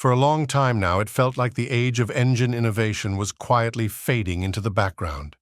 For a long time now, it felt like the age of engine innovation was quietly fading into the background.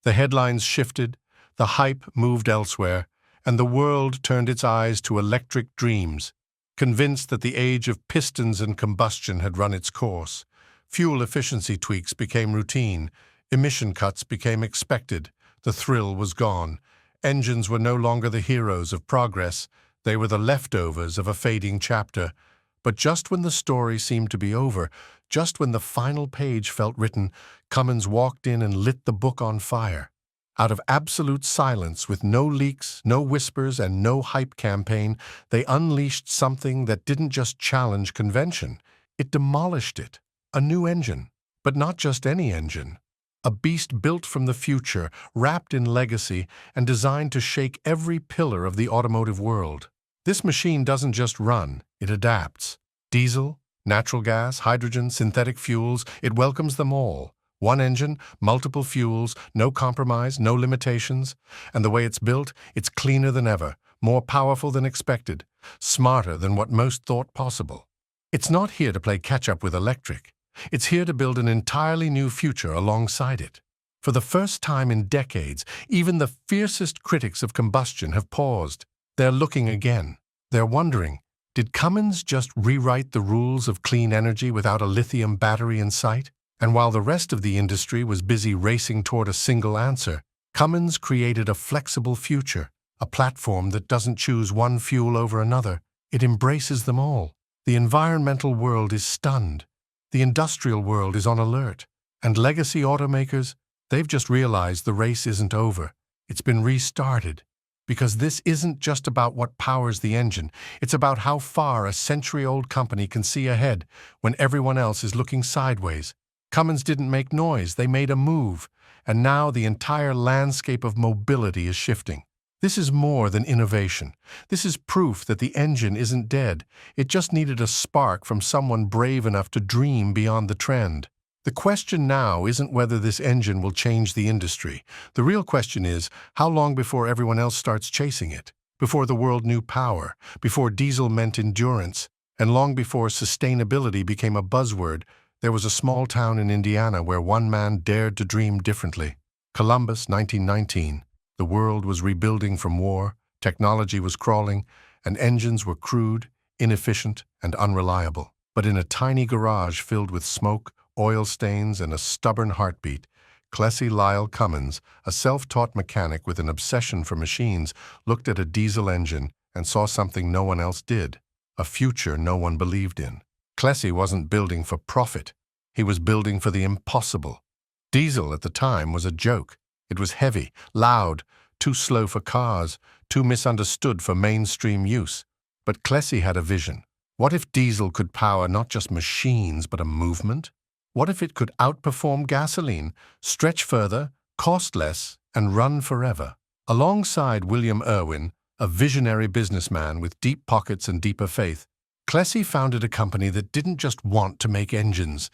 The headlines shifted, the hype moved elsewhere, and the world turned its eyes to electric dreams, convinced that the age of pistons and combustion had run its course. Fuel efficiency tweaks became routine, emission cuts became expected, the thrill was gone. Engines were no longer the heroes of progress, they were the leftovers of a fading chapter. But just when the story seemed to be over, just when the final page felt written, Cummins walked in and lit the book on fire. Out of absolute silence, with no leaks, no whispers, and no hype campaign, they unleashed something that didn't just challenge convention. It demolished it. A new engine. But not just any engine. A beast built from the future, wrapped in legacy, and designed to shake every pillar of the automotive world. This machine doesn't just run, it adapts. Diesel, natural gas, hydrogen, synthetic fuels, it welcomes them all. One engine, multiple fuels, no compromise, no limitations. And the way it's built, it's cleaner than ever, more powerful than expected, smarter than what most thought possible. It's not here to play catch-up with electric. It's here to build an entirely new future alongside it. For the first time in decades, even the fiercest critics of combustion have paused. They're looking again. They're wondering, did Cummins just rewrite the rules of clean energy without a lithium battery in sight? And while the rest of the industry was busy racing toward a single answer, Cummins created a flexible future, a platform that doesn't choose one fuel over another. It embraces them all. The environmental world is stunned. The industrial world is on alert. And legacy automakers, they've just realized the race isn't over. It's been restarted. Because this isn't just about what powers the engine, it's about how far a century-old company can see ahead when everyone else is looking sideways. Cummins didn't make noise, they made a move, and now the entire landscape of mobility is shifting. This is more than innovation. This is proof that the engine isn't dead. It just needed a spark from someone brave enough to dream beyond the trend. The question now isn't whether this engine will change the industry. The real question is, how long before everyone else starts chasing it? Before the world knew power, before diesel meant endurance, and long before sustainability became a buzzword, there was a small town in Indiana where one man dared to dream differently. Columbus, 1919. The world was rebuilding from war, technology was crawling, and engines were crude, inefficient, and unreliable. But in a tiny garage filled with smoke, oil stains, and a stubborn heartbeat, Clessie Lyle Cummins, a self-taught mechanic with an obsession for machines, looked at a diesel engine and saw something no one else did, a future no one believed in. Clessie wasn't building for profit. He was building for the impossible. Diesel at the time was a joke. It was heavy, loud, too slow for cars, too misunderstood for mainstream use. But Clessie had a vision. What if diesel could power not just machines but a movement? What if it could outperform gasoline, stretch further, cost less, and run forever? Alongside William Irwin, a visionary businessman with deep pockets and deeper faith, Clessie founded a company that didn't just want to make engines.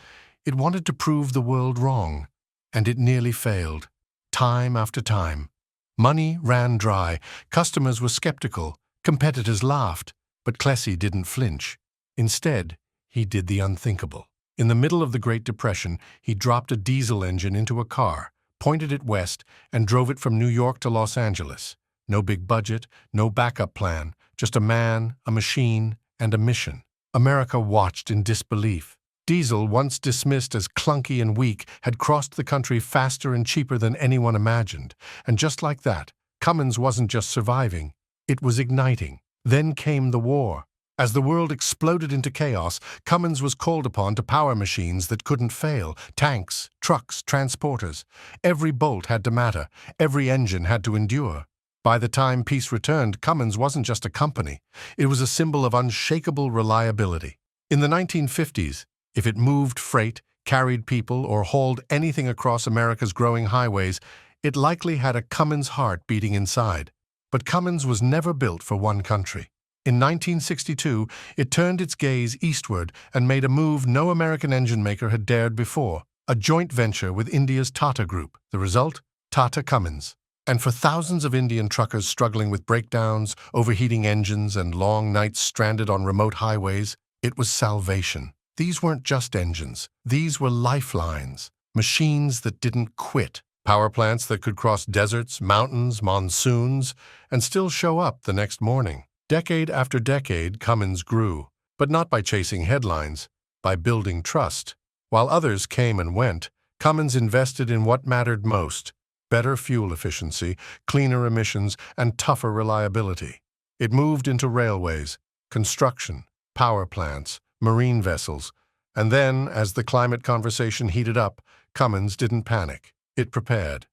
It wanted to prove the world wrong. And it nearly failed. Time after time. Money ran dry, customers were skeptical, competitors laughed, but Clessie didn't flinch. Instead, he did the unthinkable. In the middle of the Great Depression, he dropped a diesel engine into a car, pointed it west, and drove it from New York to Los Angeles. No big budget, no backup plan, just a man, a machine, and a mission. America watched in disbelief. Diesel, once dismissed as clunky and weak, had crossed the country faster and cheaper than anyone imagined. And just like that, Cummins wasn't just surviving, it was igniting. Then came the war. As the world exploded into chaos, Cummins was called upon to power machines that couldn't fail. Tanks, trucks, transporters. Every bolt had to matter. Every engine had to endure. By the time peace returned, Cummins wasn't just a company. It was a symbol of unshakable reliability. In the 1950s, if it moved freight, carried people, or hauled anything across America's growing highways, it likely had a Cummins heart beating inside. But Cummins was never built for one country. In 1962, it turned its gaze eastward and made a move no American engine maker had dared before, a joint venture with India's Tata Group. The result? Tata Cummins. And for thousands of Indian truckers struggling with breakdowns, overheating engines, and long nights stranded on remote highways, it was salvation. These weren't just engines. These were lifelines, machines that didn't quit, power plants that could cross deserts, mountains, monsoons, and still show up the next morning. Decade after decade, Cummins grew, but not by chasing headlines, by building trust. While others came and went, Cummins invested in what mattered most: better fuel efficiency, cleaner emissions, and tougher reliability. It moved into railways, construction, power plants, marine vessels, and then, as the climate conversation heated up, Cummins didn't panic. It prepared.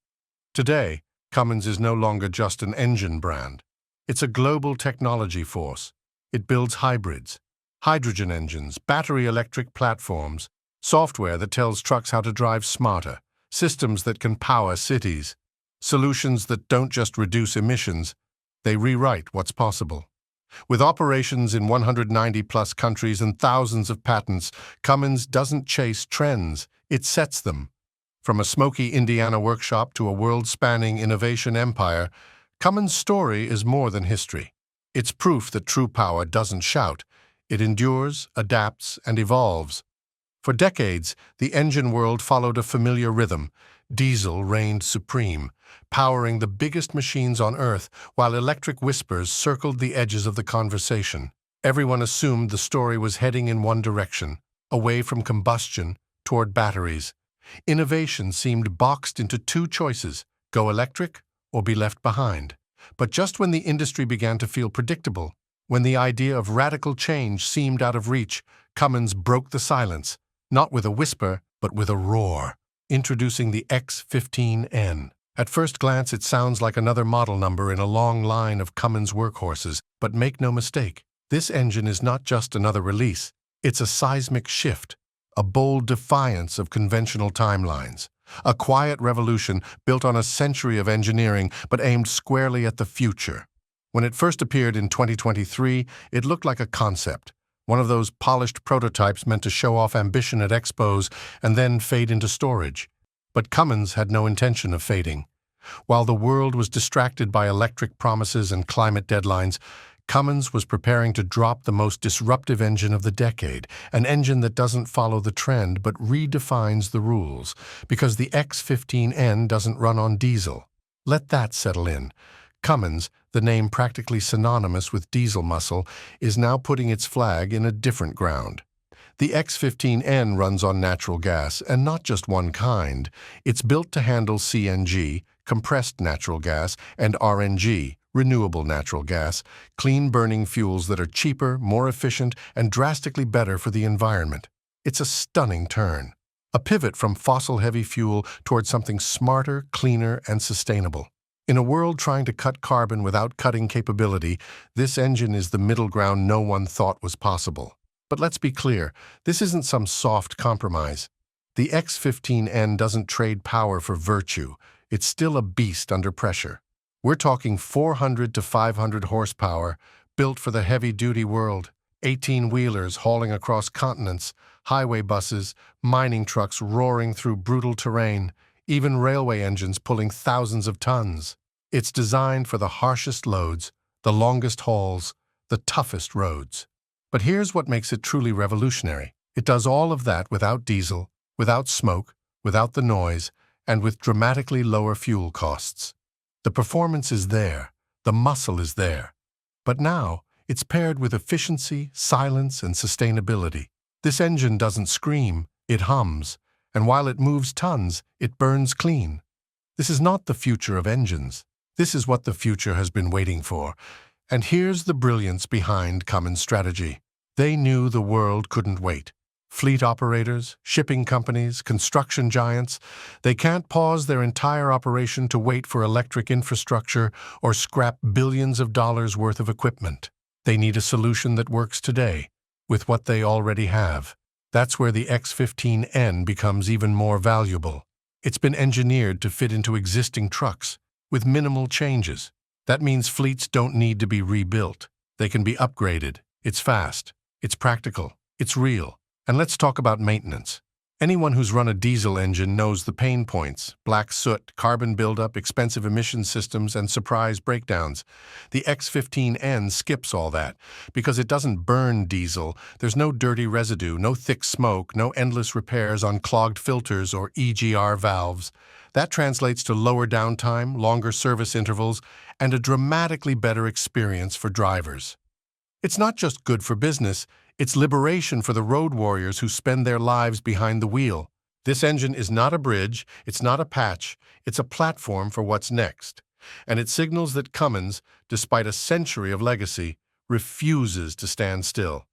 Today, Cummins is no longer just an engine brand. It's a global technology force. It builds hybrids, hydrogen engines, battery electric platforms, software that tells trucks how to drive smarter, systems that can power cities, solutions that don't just reduce emissions, they rewrite what's possible. With operations in 190-plus countries and thousands of patents, Cummins doesn't chase trends, it sets them. From a smoky Indiana workshop to a world-spanning innovation empire, Cummins' story is more than history. It's proof that true power doesn't shout. It endures, adapts, and evolves. For decades, the engine world followed a familiar rhythm. Diesel reigned supreme, powering the biggest machines on Earth, while electric whispers circled the edges of the conversation. Everyone assumed the story was heading in one direction, away from combustion toward batteries. Innovation seemed boxed into two choices: go electric or be left behind. But just when the industry began to feel predictable, when the idea of radical change seemed out of reach, Cummins broke the silence, not with a whisper, but with a roar. Introducing the X15N. At first glance, it sounds like another model number in a long line of Cummins workhorses, but make no mistake, this engine is not just another release. It's a seismic shift, a bold defiance of conventional timelines, a quiet revolution built on a century of engineering but aimed squarely at the future. When it first appeared in 2023, it looked like a concept, one of those polished prototypes meant to show off ambition at expos and then fade into storage. But Cummins had no intention of fading. While the world was distracted by electric promises and climate deadlines, Cummins was preparing to drop the most disruptive engine of the decade, an engine that doesn't follow the trend but redefines the rules, because the X15N doesn't run on diesel. Let that settle in. Cummins, the name practically synonymous with diesel muscle, is now putting its flag in a different ground. The X15N runs on natural gas, and not just one kind. It's built to handle CNG, compressed natural gas, and RNG, renewable natural gas, clean-burning fuels that are cheaper, more efficient, and drastically better for the environment. It's a stunning turn, a pivot from fossil-heavy fuel toward something smarter, cleaner, and sustainable. In a world trying to cut carbon without cutting capability, this engine is the middle ground no one thought was possible. But let's be clear, this isn't some soft compromise. The X15N doesn't trade power for virtue. It's still a beast under pressure. We're talking 400 to 500 horsepower, built for the heavy-duty world, 18-wheelers hauling across continents, highway buses, mining trucks roaring through brutal terrain, even railway engines pulling thousands of tons. It's designed for the harshest loads, the longest hauls, the toughest roads. But here's what makes it truly revolutionary. It does all of that without diesel, without smoke, without the noise, and with dramatically lower fuel costs. The performance is there, the muscle is there. But now, it's paired with efficiency, silence, and sustainability. This engine doesn't scream, it hums, and while it moves tons, it burns clean. This is not the future of engines. This is what the future has been waiting for. And here's the brilliance behind Cummins' strategy. They knew the world couldn't wait. Fleet operators, shipping companies, construction giants, they can't pause their entire operation to wait for electric infrastructure or scrap billions of dollars worth of equipment. They need a solution that works today, with what they already have. That's where the X15N becomes even more valuable. It's been engineered to fit into existing trucks, with minimal changes. That means fleets don't need to be rebuilt. They can be upgraded. It's fast. It's practical. It's real. And let's talk about maintenance. Anyone who's run a diesel engine knows the pain points: black soot, carbon buildup, expensive emission systems, and surprise breakdowns. The X15N skips all that. Because it doesn't burn diesel, there's no dirty residue, no thick smoke, no endless repairs on clogged filters or EGR valves. That translates to lower downtime, longer service intervals, and a dramatically better experience for drivers. It's not just good for business, it's liberation for the road warriors who spend their lives behind the wheel. This engine is not a bridge, it's not a patch, it's a platform for what's next. And it signals that Cummins, despite a century of legacy, refuses to stand still.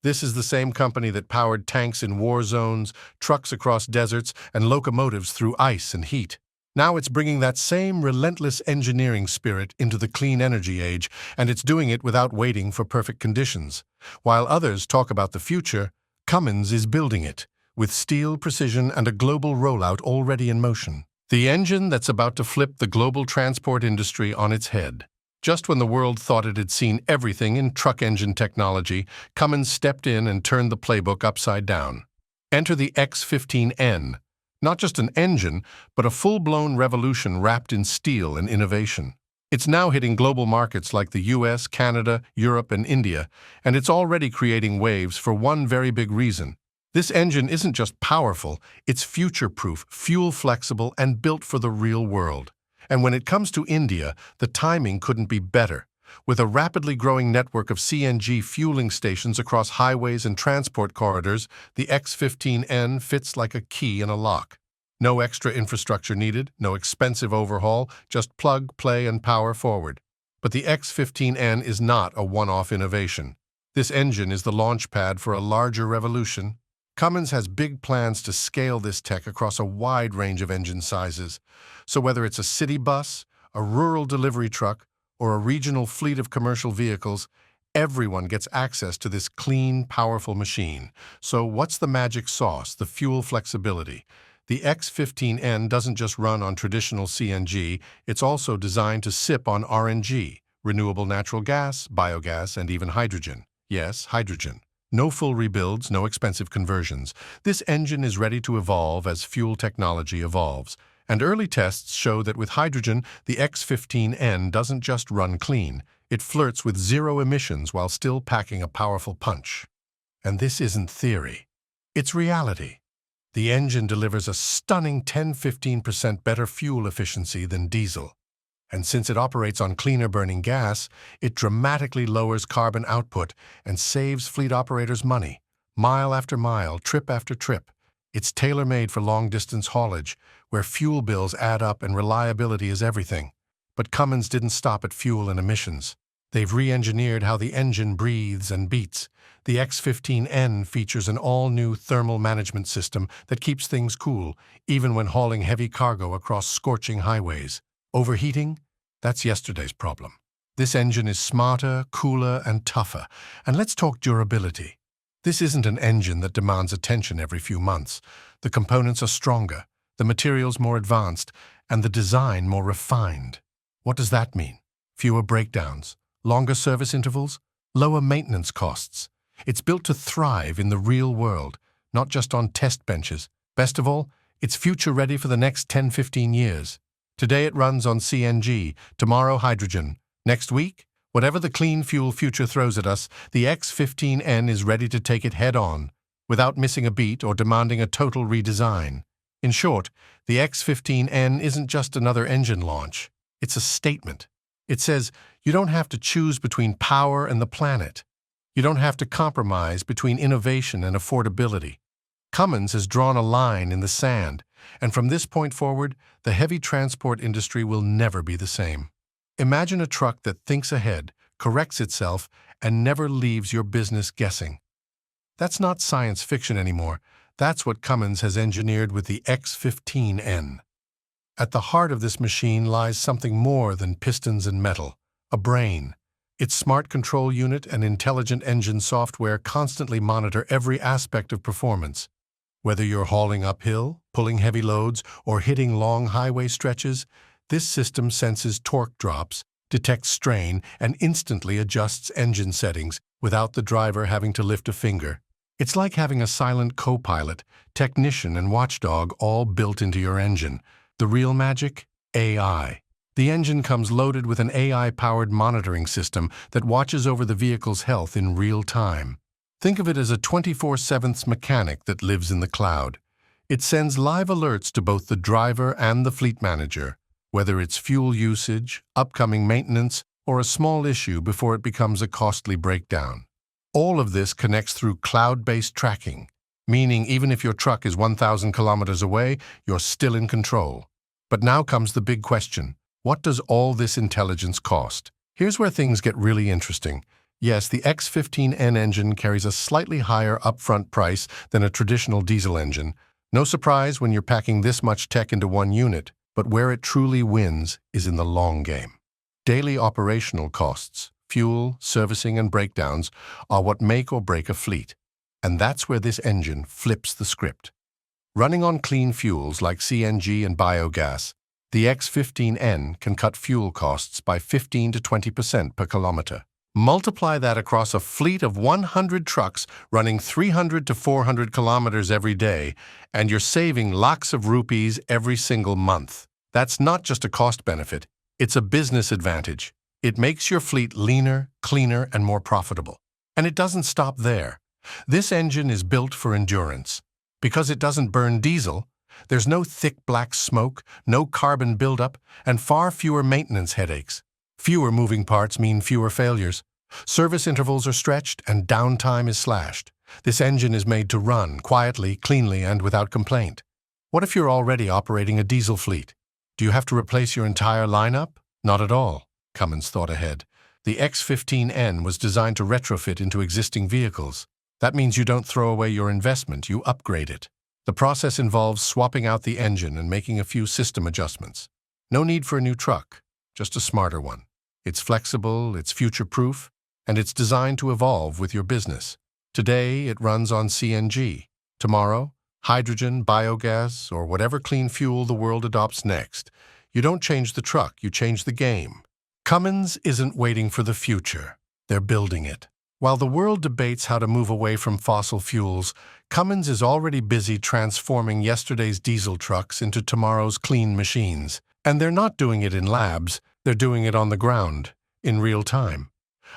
This is the same company that powered tanks in war zones, trucks across deserts, and locomotives through ice and heat. Now it's bringing that same relentless engineering spirit into the clean energy age, and it's doing it without waiting for perfect conditions. While others talk about the future, Cummins is building it, with steel precision and a global rollout already in motion. The engine that's about to flip the global transport industry on its head. Just when the world thought it had seen everything in truck engine technology, Cummins stepped in and turned the playbook upside down. Enter the X15N. Not just an engine, but a full-blown revolution wrapped in steel and innovation. It's now hitting global markets like the US, Canada, Europe, and India, and it's already creating waves for one very big reason. This engine isn't just powerful, it's future-proof, fuel-flexible, and built for the real world. And when it comes to India, the timing couldn't be better. With a rapidly growing network of CNG fueling stations across highways and transport corridors, the X15N fits like a key in a lock. No extra infrastructure needed, no expensive overhaul, just plug, play, and power forward. But the X15N is not a one-off innovation. This engine is the launch pad for a larger revolution. Cummins has big plans to scale this tech across a wide range of engine sizes. So whether it's a city bus, a rural delivery truck, or a regional fleet of commercial vehicles, everyone gets access to this clean, powerful machine. So what's the magic sauce, the fuel flexibility? The X15N doesn't just run on traditional CNG, it's also designed to sip on RNG, renewable natural gas, biogas, and even hydrogen. Yes, hydrogen. No full rebuilds, no expensive conversions. This engine is ready to evolve as fuel technology evolves. And early tests show that with hydrogen, the X15N doesn't just run clean. It flirts with zero emissions while still packing a powerful punch. And this isn't theory. It's reality. The engine delivers a stunning 10–15% better fuel efficiency than diesel. And since it operates on cleaner burning gas, it dramatically lowers carbon output and saves fleet operators money, mile after mile, trip after trip. It's tailor-made for long-distance haulage, where fuel bills add up and reliability is everything. But Cummins didn't stop at fuel and emissions. They've re-engineered how the engine breathes and beats. The X15N features an all-new thermal management system that keeps things cool, even when hauling heavy cargo across scorching highways. Overheating? That's yesterday's problem. This engine is smarter, cooler, and tougher. And let's talk durability. This isn't an engine that demands attention every few months. The components are stronger, the materials more advanced, and the design more refined. What does that mean? Fewer breakdowns, longer service intervals, lower maintenance costs. It's built to thrive in the real world, not just on test benches. Best of all, it's future-ready for the next 10–15 years. Today it runs on CNG, tomorrow hydrogen. Next week, whatever the clean fuel future throws at us, the X15N is ready to take it head-on, without missing a beat or demanding a total redesign. In short, the X15N isn't just another engine launch. It's a statement. It says, you don't have to choose between power and the planet. You don't have to compromise between innovation and affordability. Cummins has drawn a line in the sand, and from this point forward, the heavy transport industry will never be the same. Imagine a truck that thinks ahead, corrects itself, and never leaves your business guessing. That's not science fiction anymore. That's what Cummins has engineered with the X15N. At the heart of this machine lies something more than pistons and metal, a brain. Its smart control unit and intelligent engine software constantly monitor every aspect of performance. Whether you're hauling uphill, pulling heavy loads, or hitting long highway stretches, this system senses torque drops, detects strain, and instantly adjusts engine settings without the driver having to lift a finger. It's like having a silent co-pilot, technician, and watchdog all built into your engine. The real magic? AI. The engine comes loaded with an AI-powered monitoring system that watches over the vehicle's health in real time. Think of it as a 24/7 mechanic that lives in the cloud. It sends live alerts to both the driver and the fleet manager, whether it's fuel usage, upcoming maintenance, or a small issue before it becomes a costly breakdown. All of this connects through cloud-based tracking, meaning even if your truck is 1,000 kilometers away, you're still in control. But now comes the big question. What does all this intelligence cost? Here's where things get really interesting. Yes, the X15N engine carries a slightly higher upfront price than a traditional diesel engine. No surprise when you're packing this much tech into one unit, but where it truly wins is in the long game. Daily operational costs, fuel, servicing, and breakdowns are what make or break a fleet. And that's where this engine flips the script. Running on clean fuels like CNG and biogas, the X15N can cut fuel costs by 15 to 20% per kilometer. Multiply that across a fleet of 100 trucks running 300 to 400 kilometers every day, and you're saving lakhs of rupees every single month. That's not just a cost benefit, it's a business advantage. It makes your fleet leaner, cleaner, and more profitable. And it doesn't stop there. This engine is built for endurance. Because it doesn't burn diesel, there's no thick black smoke, no carbon buildup, and far fewer maintenance headaches. Fewer moving parts mean fewer failures. Service intervals are stretched and downtime is slashed. This engine is made to run quietly, cleanly, and without complaint. What if you're already operating a diesel fleet? Do you have to replace your entire lineup? Not at all. Cummins thought ahead. The X15N was designed to retrofit into existing vehicles. That means you don't throw away your investment, you upgrade it. The process involves swapping out the engine and making a few system adjustments. No need for a new truck, just a smarter one. It's flexible, it's future-proof, and it's designed to evolve with your business. Today, it runs on CNG. Tomorrow, hydrogen, biogas, or whatever clean fuel the world adopts next. You don't change the truck, you change the game. Cummins isn't waiting for the future. They're building it. While the world debates how to move away from fossil fuels, Cummins is already busy transforming yesterday's diesel trucks into tomorrow's clean machines. And they're not doing it in labs, they're doing it on the ground, in real time.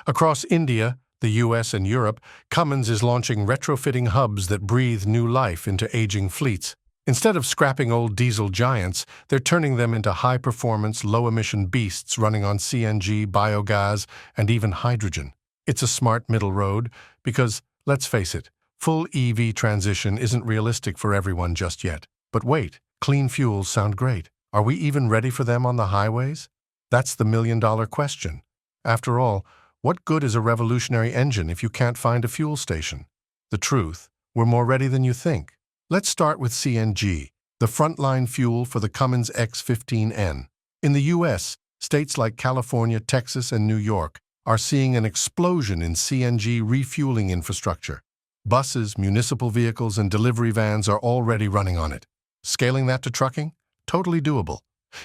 Across India, the US, and Europe, Cummins is launching retrofitting hubs that breathe new life into aging fleets. Instead of scrapping old diesel giants, they're turning them into high-performance, low-emission beasts running on CNG, biogas, and even hydrogen. It's a smart middle road because, let's face it, full EV transition isn't realistic for everyone just yet. But wait, clean fuels sound great. Are we even ready for them on the highways? That's the million-dollar question. After all, what good is a revolutionary engine if you can't find a fuel station? The truth, we're more ready than you think. Let's start with CNG, the frontline fuel for the Cummins X15N. In the US, states like California, Texas, and New York are seeing an explosion in CNG refueling infrastructure. Buses, municipal vehicles, and delivery vans are already running on it. Scaling that to trucking? Totally doable.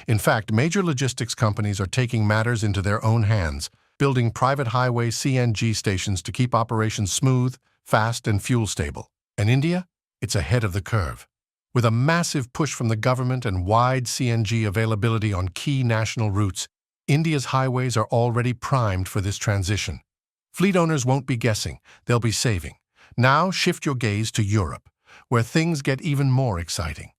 In fact, major logistics companies are taking matters into their own hands, building private highway CNG stations to keep operations smooth, fast, and fuel-stable. And India? It's ahead of the curve. With a massive push from the government and wide CNG availability on key national routes, India's highways are already primed for this transition. Fleet owners won't be guessing, they'll be saving. Now shift your gaze to Europe, where things get even more exciting.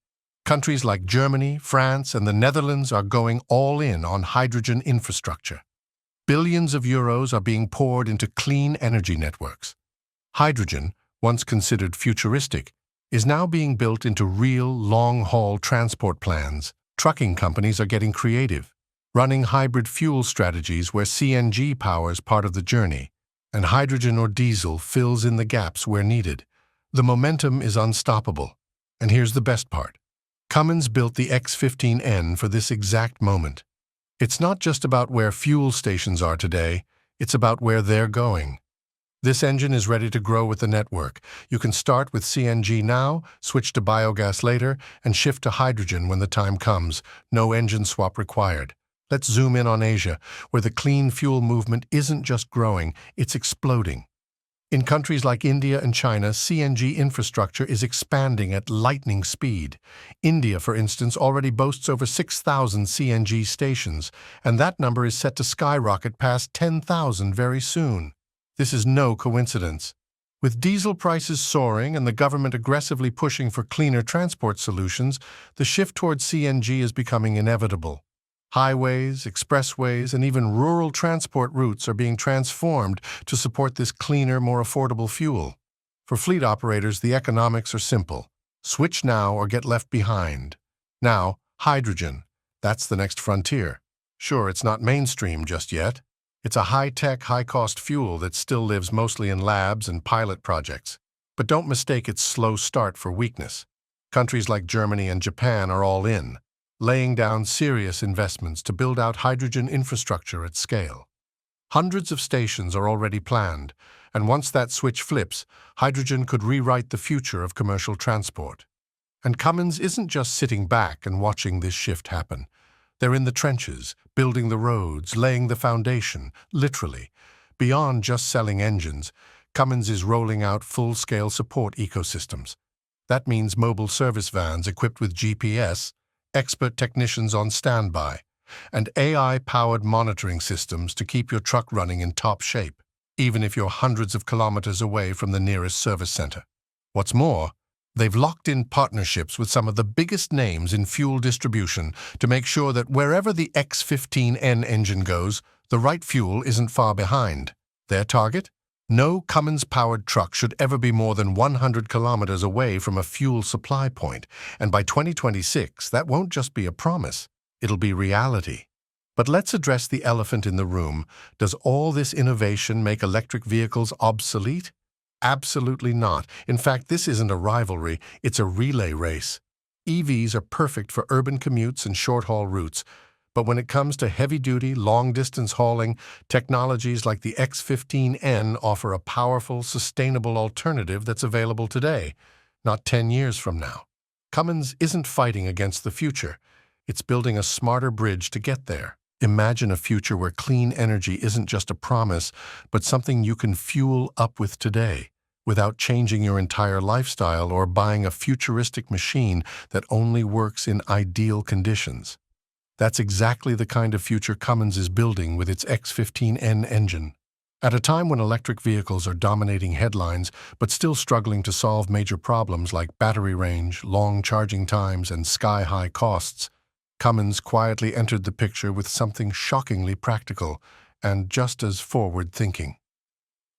Countries like Germany, France, and the Netherlands are going all in on hydrogen infrastructure. Billions of euros are being poured into clean energy networks. Hydrogen, once considered futuristic, is now being built into real long-haul transport plans. Trucking companies are getting creative, running hybrid fuel strategies where CNG powers part of the journey, and hydrogen or diesel fills in the gaps where needed. The momentum is unstoppable. And here's the best part. Cummins built the X15N for this exact moment. It's not just about where fuel stations are today, it's about where they're going. This engine is ready to grow with the network. You can start with CNG now, switch to biogas later, and shift to hydrogen when the time comes. No engine swap required. Let's zoom in on Asia, where the clean fuel movement isn't just growing, it's exploding. In countries like India and China, CNG infrastructure is expanding at lightning speed. India, for instance, already boasts over 6,000 CNG stations, and that number is set to skyrocket past 10,000 very soon. This is no coincidence. With diesel prices soaring and the government aggressively pushing for cleaner transport solutions, the shift towards CNG is becoming inevitable. Highways, expressways, and even rural transport routes are being transformed to support this cleaner, more affordable fuel. For fleet operators, the economics are simple. Switch now or get left behind. Now, hydrogen. That's the next frontier. Sure, it's not mainstream just yet. It's a high-tech, high-cost fuel that still lives mostly in labs and pilot projects. But don't mistake its slow start for weakness. Countries like Germany and Japan are all in, laying down serious investments to build out hydrogen infrastructure at scale. Hundreds of stations are already planned, and once that switch flips, hydrogen could rewrite the future of commercial transport. And Cummins isn't just sitting back and watching this shift happen. They're in the trenches, building the roads, laying the foundation, literally. Beyond just selling engines, Cummins is rolling out full-scale support ecosystems. That means mobile service vans equipped with GPS, expert technicians on standby, and AI-powered monitoring systems to keep your truck running in top shape, even if you're hundreds of kilometers away from the nearest service center. What's more, they've locked in partnerships with some of the biggest names in fuel distribution to make sure that wherever the X15N engine goes, the right fuel isn't far behind. Their target? No Cummins-powered truck should ever be more than 100 kilometers away from a fuel supply point, and by 2026, that won't just be a promise, it'll be reality. But let's address the elephant in the room. Does all this innovation make electric vehicles obsolete? Absolutely not. In fact, this isn't a rivalry, it's a relay race. EVs are perfect for urban commutes and short-haul routes, but when it comes to heavy-duty, long-distance hauling, technologies like the X15N offer a powerful, sustainable alternative that's available today, not 10 years from now. Cummins isn't fighting against the future. It's building a smarter bridge to get there. Imagine a future where clean energy isn't just a promise, but something you can fuel up with today, without changing your entire lifestyle or buying a futuristic machine that only works in ideal conditions. That's exactly the kind of future Cummins is building with its X15N engine. At a time when electric vehicles are dominating headlines but still struggling to solve major problems like battery range, long charging times, and sky-high costs, Cummins quietly entered the picture with something shockingly practical and just as forward-thinking.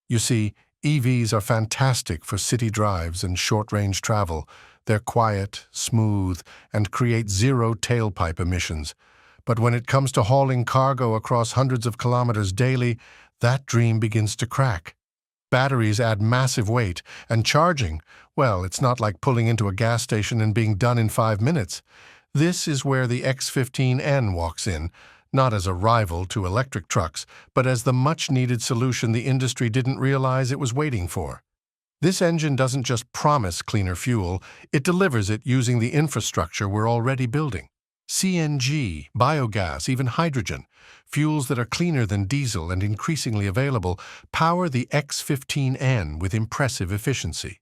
You see, EVs are fantastic for city drives and short-range travel. They're quiet, smooth, and create zero tailpipe emissions. But when it comes to hauling cargo across hundreds of kilometers daily, that dream begins to crack. Batteries add massive weight, and charging, well, it's not like pulling into a gas station and being done in 5 minutes. This is where the X15N walks in, not as a rival to electric trucks, but as the much-needed solution the industry didn't realize it was waiting for. This engine doesn't just promise cleaner fuel, it delivers it using the infrastructure we're already building. CNG, biogas, even hydrogen, fuels that are cleaner than diesel and increasingly available, power the X15N with impressive efficiency.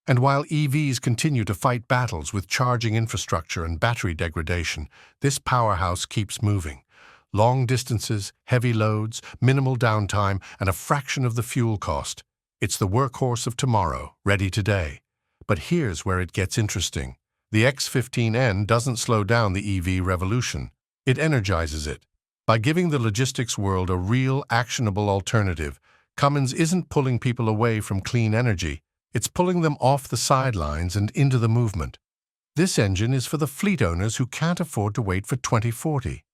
And while EVs continue to fight battles with charging infrastructure and battery degradation, this powerhouse keeps moving. Long distances, heavy loads, minimal downtime, and a fraction of the fuel cost. It's the workhorse of tomorrow, ready today. But here's where it gets interesting. The X15N doesn't slow down the EV revolution. It energizes it. By giving the logistics world a real, actionable alternative, Cummins isn't pulling people away from clean energy. It's pulling them off the sidelines and into the movement. This engine is for the fleet owners who can't afford to wait for 2040.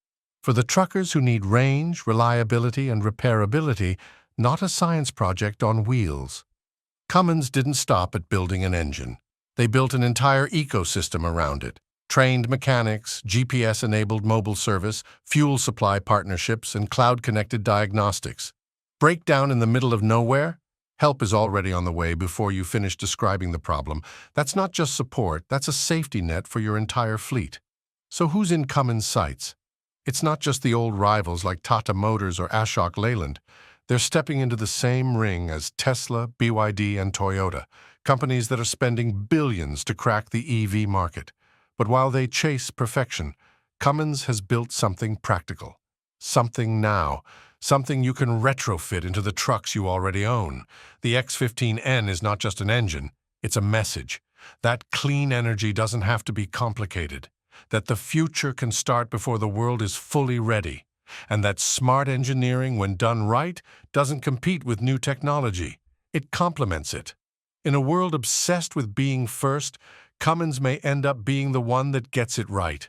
For the truckers who need range, reliability, and repairability, not a science project on wheels. Cummins didn't stop at building an engine. They built an entire ecosystem around it. Trained mechanics, GPS-enabled mobile service, fuel supply partnerships, and cloud-connected diagnostics. Breakdown in the middle of nowhere? Help is already on the way before you finish describing the problem. That's not just support, that's a safety net for your entire fleet. So who's in Cummins' sights? It's not just the old rivals like Tata Motors or Ashok Leyland. They're stepping into the same ring as Tesla, BYD, and Toyota, companies that are spending billions to crack the EV market. But while they chase perfection, Cummins has built something practical. Something now. Something you can retrofit into the trucks you already own. The X15N is not just an engine, it's a message. That clean energy doesn't have to be complicated. That the future can start before the world is fully ready. And that smart engineering, when done right, doesn't compete with new technology. It complements it. In a world obsessed with being first, Cummins may end up being the one that gets it right.